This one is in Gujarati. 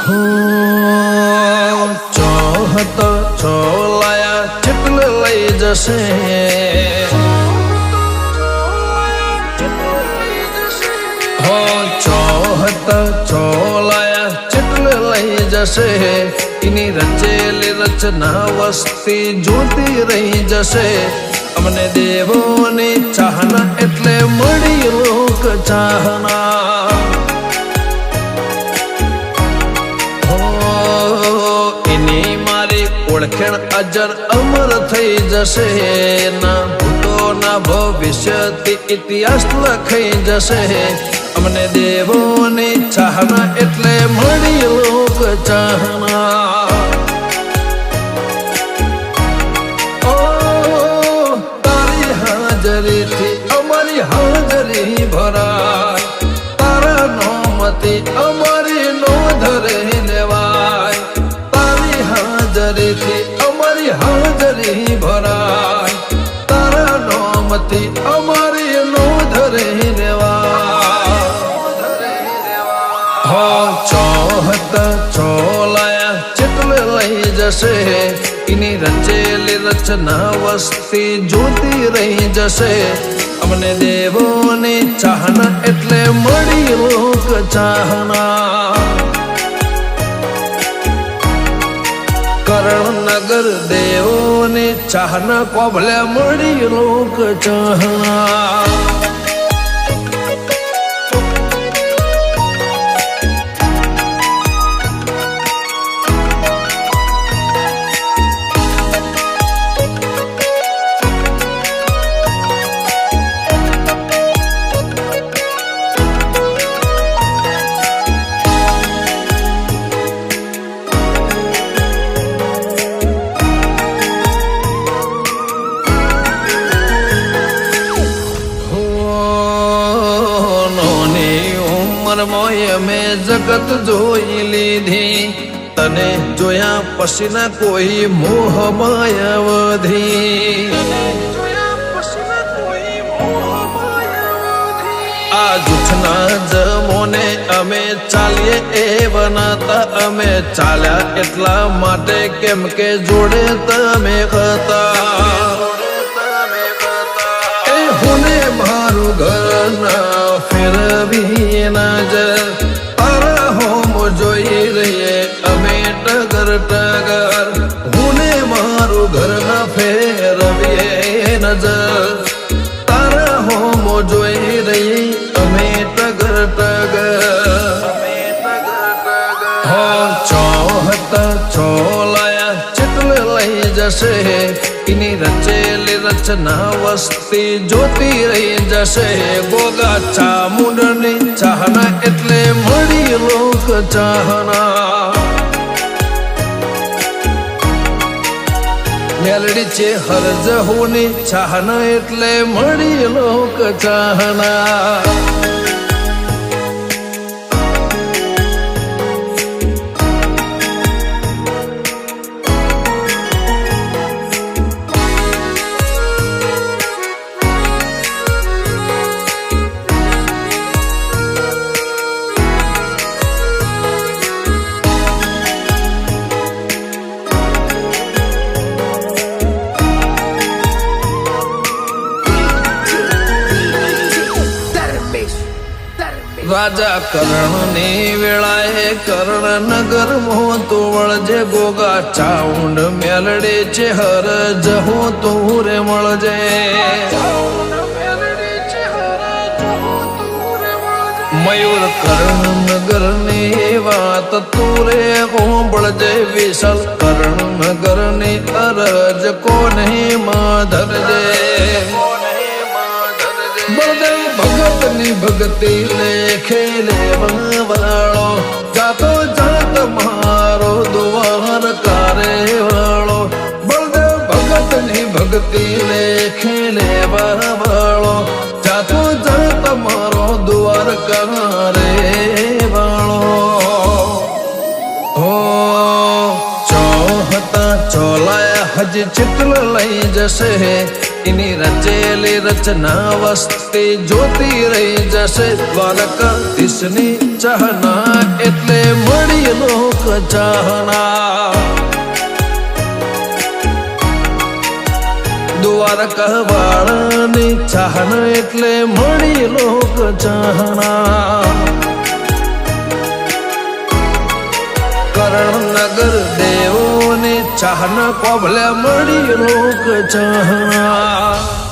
હો ચોહત છોલાયા ચેટલે લઈ જશે હો ચોહત છોલાયા ચેટલે લઈ જશે એની રચેલી રચના વસ્તી જોતી રહી જશે અમને દેવોની ચાહના એટલે મળી લોક ચાહના એની મારી ઓળખેણ અજર અમર થઈ જશે ના ભૂતો ના ભવિષ્યથી ઇતિહાસ લખાઈ જશે અમને દેવોની ચાહના એટલે મળી લોક ચાહના અમારી હાજરી ભરાય તારા નોમતી અમારી નોંધ રહી લેવાય તારી હાજરીથી અમારી હાજરી ભરાય તારા નોમતી અમારી નોંધ રહી લેવાય હો ચોહત છોલાયા ચેટલે લઈ જશે એની રચેલી રચના વસ્તી જોતી રહી જશે અમને દેવોની ચાહના એટલે મળી લોક ચાહના કરણનગર દેવોની ચાહના કોભલે મળી લોક ચાહના મોય મેં જગત જોઈ લીધી તને જોયા પછી ના કોઈ મોહ માયાવધી આ જૂઠના જમોને અમે ચાલીએ એ બનાતા અમે ચાલ્યા એટલા માટે કેમ કે જોડે તમે હતા એ હુને મારું ઘર ના ફેરવી નજર તારા હોમ જોઈ રહીએ અમે ટગર ટગર હુને મારું ઘર ના ફેરવીએ નજર તારા હોમ જોઈ રહી અમે ટગર ટગર હો ચોહત છોલાયા ચેટલે લઈ જશે એની રચેલી રચના વસ્તી જોતી રહી જશે ગોગા ચામુંડની ચાહના એટલે મળી લોક ચાહના મેલડી છે હરજહુની ચાહના એટલે મળી લોક ચાહના રાજા કર્ણની વેળાએ કર્ણનગર મોં તું વળજે ગોગા ચાઉંડ મેલડે છે હર જહો તું રે મળજે મયુર કર્ણનગર ની વાત તું રે હોંભળજે વિશાલ કર્ણનગર ની અરજ કોને માં ધરજે બળદેવ ભગત ની ભક્તિ લેખે લેવા વાળો જાતો જાત મારો દ્વાર કારે વાળો બળદેવ ભગત ની ભક્તિ લેખે લેવા વાળો જાતો જાત મારો દ્વાર કારે વાળો હો ચોહતા ચોલાયા હજી ચેટલે લઈ જશે એની રચેલી રચના વસ્તી જોતી રહી જશે દ્વારકાધીશની ચાહના એટલે મળી લોક ચાહના દ્વારકા વાળાની ચાહના એટલે મળી લોક ચાહના કરણનગર દેવોની ચાહના કોભલે મળી લોક ચાહના